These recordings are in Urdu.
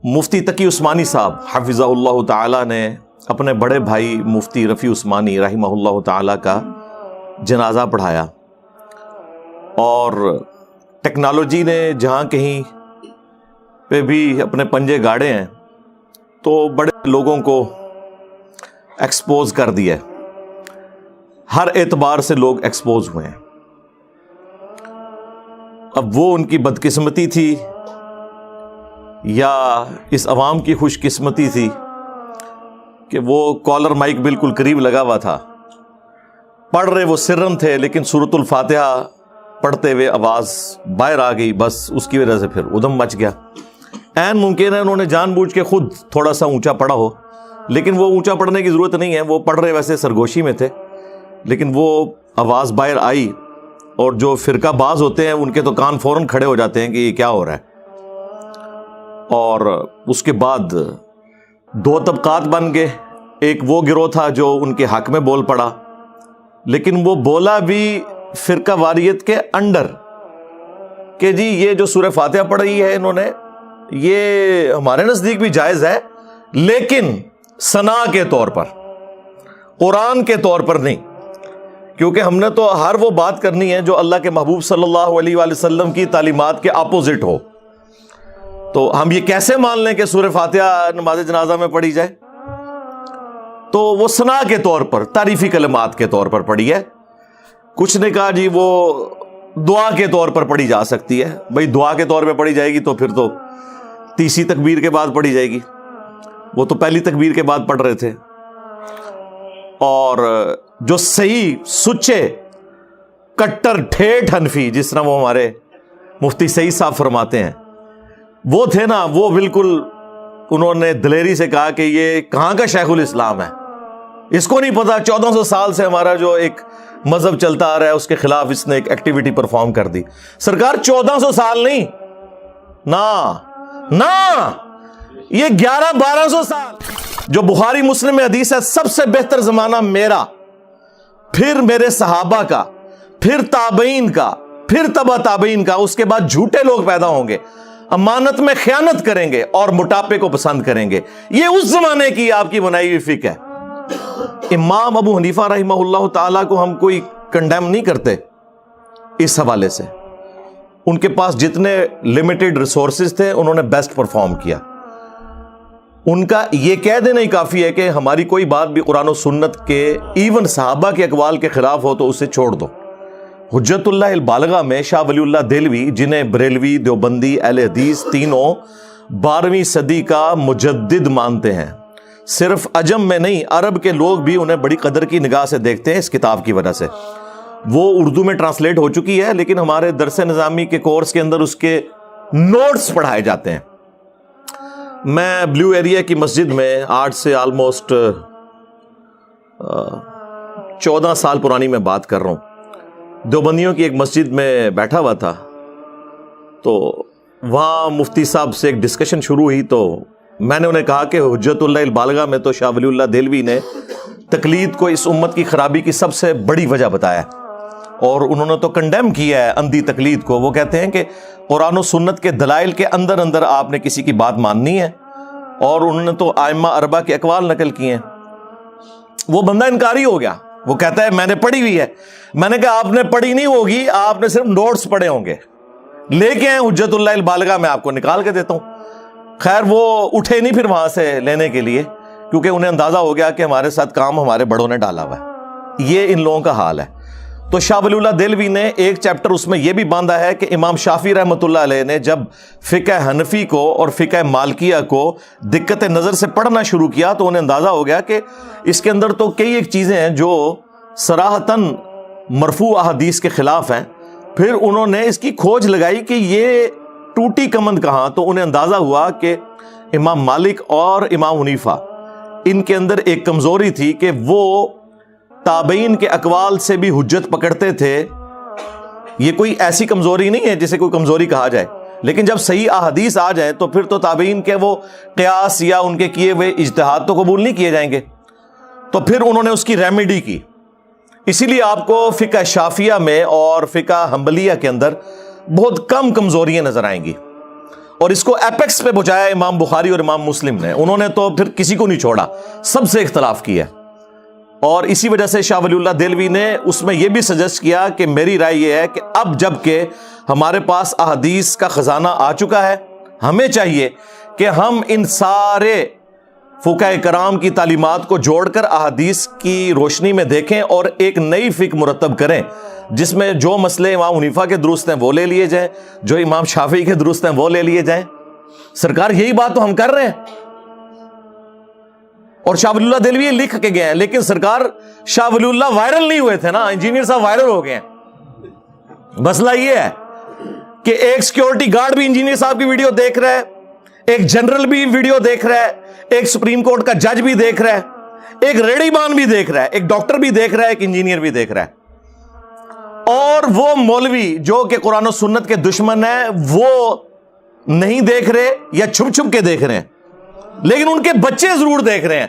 مفتی تقی عثمانی صاحب حفظہ اللہ تعالی نے اپنے بڑے بھائی مفتی رفیع عثمانی رحمہ اللہ تعالی کا جنازہ پڑھایا، اور ٹیکنالوجی نے جہاں کہیں پہ بھی اپنے پنجے گاڑے ہیں تو بڑے لوگوں کو ایکسپوز کر دیا ہے، ہر اعتبار سے لوگ ایکسپوز ہوئے ہیں۔ اب وہ ان کی بدقسمتی تھی یا اس عوام کی خوش قسمتی تھی کہ وہ کالر مائک بالکل قریب لگا ہوا تھا، پڑھ رہے وہ سرن تھے لیکن سورۃ الفاتحہ پڑھتے ہوئے آواز باہر آ گئی، بس اس کی وجہ سے پھر ادھم مچ گیا۔ عین ممکن ہے انہوں نے جان بوجھ کے خود تھوڑا سا اونچا پڑھا ہو، لیکن وہ اونچا پڑھنے کی ضرورت نہیں ہے، وہ پڑھ رہے ویسے سرگوشی میں تھے، لیکن وہ آواز باہر آئی، اور جو فرقہ باز ہوتے ہیں ان کے تو کان فوراً کھڑے ہو جاتے ہیں کہ یہ کیا ہو رہا ہے۔ اور اس کے بعد دو طبقات بن گئے، ایک وہ گروہ تھا جو ان کے حق میں بول پڑا، لیکن وہ بولا بھی فرقہ واریت کے انڈر کہ جی یہ جو سورہ فاتحہ پڑھی ہے انہوں نے، یہ ہمارے نزدیک بھی جائز ہے، لیکن ثنا کے طور پر، قرآن کے طور پر نہیں، کیونکہ ہم نے تو ہر وہ بات کرنی ہے جو اللہ کے محبوب صلی اللہ علیہ وآلہ وسلم کی تعلیمات کے اپوزٹ ہو۔ تو ہم یہ کیسے مان لیں کہ سورہ فاتحہ نماز جنازہ میں پڑھی جائے؟ تو وہ ثنا کے طور پر، تعریفی کلمات کے طور پر پڑھی ہے۔ کچھ نے کہا جی وہ دعا کے طور پر پڑھی جا سکتی ہے۔ بھئی دعا کے طور پہ پڑھی جائے گی تو پھر تو تیسری تکبیر کے بعد پڑھی جائے گی، وہ تو پہلی تکبیر کے بعد پڑھ رہے تھے۔ اور جو صحیح سچے کٹر ٹھیٹھ حنفی، جس طرح وہ ہمارے مفتی سعید صاحب فرماتے ہیں، وہ تھے نا، وہ بالکل انہوں نے دلیری سے کہا کہ یہ کہاں کا شیخ الاسلام ہے، اس کو نہیں پتا 1400 سال سے ہمارا جو ایک مذہب چلتا آ رہا ہے اس کے خلاف اس نے ایک ایکٹیویٹی پرفارم کر دی۔ سرکار 1400 سال نہیں، نا یہ 1100-1200 سال۔ جو بخاری مسلم میں حدیث ہے، سب سے بہتر زمانہ میرا، پھر میرے صحابہ کا، پھر تابعین کا، پھر تبع تابعین کا، اس کے بعد جھوٹے لوگ پیدا ہوں گے، امانت میں خیانت کریں گے اور موٹاپے کو پسند کریں گے۔ یہ اس زمانے کی آپ کی بنائی ہوئی فقہ ہے۔ امام ابو حنیفہ رحمہ اللہ تعالیٰ کو ہم کوئی کنڈیم نہیں کرتے اس حوالے سے، ان کے پاس جتنے لمیٹڈ ریسورسز تھے انہوں نے بیسٹ پرفارم کیا۔ ان کا یہ کہہ دینا ہی کافی ہے کہ ہماری کوئی بات بھی قرآن و سنت کے، ایون صحابہ کے اقوال کے خلاف ہو تو اسے چھوڑ دو۔ حجت اللہ البالغہ میں شاہ ولی اللہ دہلوی، جنہیں بریلوی، دیوبندی، اہل حدیث تینوں 12ویں صدی کا مجدد مانتے ہیں، صرف عجم میں نہیں عرب کے لوگ بھی انہیں بڑی قدر کی نگاہ سے دیکھتے ہیں اس کتاب کی وجہ سے۔ وہ اردو میں ٹرانسلیٹ ہو چکی ہے، لیکن ہمارے درس نظامی کے کورس کے اندر اس کے نوٹس پڑھائے جاتے ہیں۔ میں بلیو ایریا کی مسجد میں آج سے آلموسٹ 14 سال پرانی میں بات کر رہا ہوں، دیوبندیوں کی ایک مسجد میں بیٹھا ہوا تھا، تو وہاں مفتی صاحب سے ایک ڈسکشن شروع ہوئی، تو میں نے انہیں کہا کہ حجت اللہ البالغہ میں تو شاہ ولی اللہ دہلوی نے تقلید کو اس امت کی خرابی کی سب سے بڑی وجہ بتایا، اور انہوں نے تو کنڈیم کیا ہے اندھی تقلید کو۔ وہ کہتے ہیں کہ قرآن و سنت کے دلائل کے اندر اندر آپ نے کسی کی بات ماننی ہے، اور انہوں نے تو ائمہ اربعہ کے اقوال نقل کیے ہیں۔ وہ بندہ انکاری ہو گیا، وہ کہتا ہے میں نے پڑھی ہوئی ہے۔ میں نے کہا آپ نے پڑھی نہیں ہوگی، آپ نے صرف نوٹس پڑھے ہوں گے، لے کے ہیں حجت اللہ البالغہ میں آپ کو نکال کے دیتا ہوں۔ خیر وہ اٹھے نہیں پھر وہاں سے لینے کے لیے، کیونکہ انہیں اندازہ ہو گیا کہ ہمارے ساتھ کام ہمارے بڑوں نے ڈالا ہوا ہے۔ یہ ان لوگوں کا حال ہے۔ تو شاہ ولی اللہ دہلوی نے ایک چیپٹر اس میں یہ بھی باندھا ہے کہ امام شافعی رحمۃ اللہ علیہ نے جب فقہ حنفی کو اور فقہ مالکیہ کو دقت نظر سے پڑھنا شروع کیا تو انہیں اندازہ ہو گیا کہ اس کے اندر تو کئی ایک چیزیں ہیں جو صراحتاً مرفوع احادیث کے خلاف ہیں۔ پھر انہوں نے اس کی کھوج لگائی کہ یہ ٹوٹی کمند کہاں، تو انہیں اندازہ ہوا کہ امام مالک اور امام حنیفہ ان کے اندر ایک کمزوری تھی کہ وہ تابعین کے اقوال سے بھی حجت پکڑتے تھے۔ یہ کوئی ایسی کمزوری نہیں ہے جسے کوئی کمزوری کہا جائے، لیکن جب صحیح احادیث آ جائیں تو پھر تو تابعین کے وہ قیاس یا ان کے کیے ہوئے اجتہاد تو قبول نہیں کیے جائیں گے۔ تو پھر انہوں نے اس کی ریمیڈی کی۔ اسی لیے آپ کو فقہ شافعیہ میں اور فقہ حنبلیہ کے اندر بہت کم کمزوریاں نظر آئیں گی، اور اس کو ایپیکس پہ پہنچایا امام بخاری اور امام مسلم نے. انہوں نے تو پھر کسی کو نہیں چھوڑا, سب سے اختلاف کیا. اور اسی وجہ سے شاہ ولی اللہ دہلوی نے اس میں یہ بھی سجیسٹ کیا کہ میری رائے یہ ہے کہ اب جب کہ ہمارے پاس احادیث کا خزانہ آ چکا ہے, ہمیں چاہیے کہ ہم ان سارے فقہاء کرام کی تعلیمات کو جوڑ کر احادیث کی روشنی میں دیکھیں اور ایک نئی فقہ مرتب کریں, جس میں جو مسئلے امام حنیفہ کے درست ہیں وہ لے لیے جائیں, جو امام شافعی کے درست ہیں وہ لے لیے جائیں. سرکار یہی بات تو ہم کر رہے ہیں, اور شاہ ولی اللہ دہلوی لکھ کے گئے ہیں. لیکن سرکار شاہ ولی اللہ وائرل نہیں ہوئے تھے نا, انجینئر صاحب وائرل ہو گئے ہیں. مسئلہ یہ ہے کہ ایک سیکیورٹی گارڈ بھی انجینئر صاحب کی ویڈیو دیکھ رہا ہے, ایک جنرل بھی ویڈیو دیکھ رہا ہے, ایک سپریم کورٹ کا جج بھی دیکھ رہا ہے, ایک ریڑی مان بھی دیکھ رہا ہے, ایک ڈاکٹر بھی دیکھ رہا ہے, ایک انجینئر بھی دیکھ رہا ہے. اور وہ مولوی جو کہ قرآن و سنت کے دشمن ہیں وہ نہیں دیکھ رہے یا چھپ چھپ کے دیکھ رہے ہیں, لیکن ان کے بچے ضرور دیکھ رہے ہیں,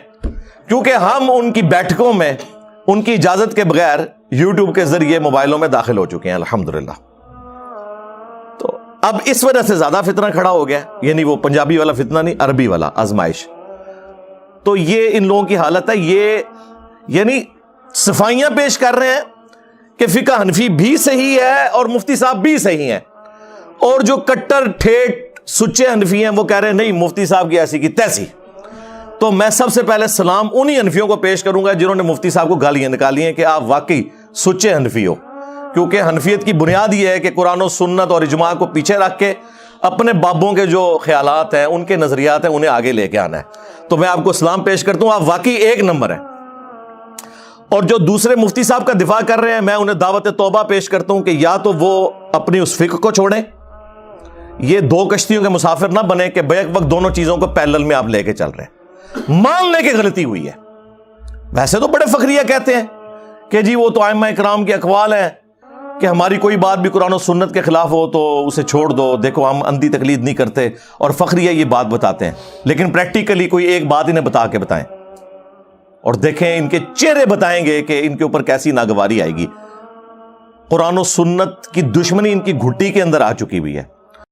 کیونکہ ہم ان کی بیٹھکوں میں ان کی اجازت کے بغیر یوٹیوب کے ذریعے موبائلوں میں داخل ہو چکے ہیں الحمدللہ. تو اب اس وجہ سے زیادہ فتنہ کھڑا ہو گیا, یعنی وہ پنجابی والا فتنہ نہیں, عربی والا آزمائش. تو یہ ان لوگوں کی حالت ہے. یہ یعنی صفائیاں پیش کر رہے ہیں کہ فقہ حنفی بھی صحیح ہے اور مفتی صاحب بھی صحیح ہیں, اور جو کٹر ٹھیٹ سچے حنفی ہیں وہ کہہ رہے ہیں نہیں مفتی صاحب کی ایسی کی تیسی. تو میں سب سے پہلے سلام انہی حنفیوں کو پیش کروں گا جنہوں نے مفتی صاحب کو گالیاں نکالی ہیں کہ آپ واقعی سچے حنفی ہو, کیونکہ حنفیت کی بنیاد یہ ہے کہ قرآن و سنت اور اجماع کو پیچھے رکھ کے اپنے بابوں کے جو خیالات ہیں, ان کے نظریات ہیں, انہیں آگے لے کے آنا ہے. تو میں آپ کو سلام پیش کرتا ہوں, آپ واقعی ایک نمبر ہیں. اور جو دوسرے مفتی صاحب کا دفاع کر رہے ہیں, میں انہیں دعوت توبہ پیش کرتا ہوں کہ یا تو وہ اپنی اس فقہ کو چھوڑیں, یہ دو کشتیوں کے مسافر نہ بنے کہ بیک وقت دونوں چیزوں کو پیرلل میں آپ لے کے چل رہے ہیں. مان لے کے غلطی ہوئی ہے. ویسے تو بڑے فخریہ کہتے ہیں کہ جی وہ تو ائمہ کرام کے اقوال ہیں کہ ہماری کوئی بات بھی قرآن و سنت کے خلاف ہو تو اسے چھوڑ دو, دیکھو ہم اندھی تقلید نہیں کرتے, اور فخریہ یہ بات بتاتے ہیں. لیکن پریکٹیکلی کوئی ایک بات انہیں بتا کے بتائیں اور دیکھیں ان کے چہرے بتائیں گے کہ ان کے اوپر کیسی ناگواری آئے گی. قرآن و سنت کی دشمنی ان کی گھٹی کے اندر آ چکی ہوئی ہے.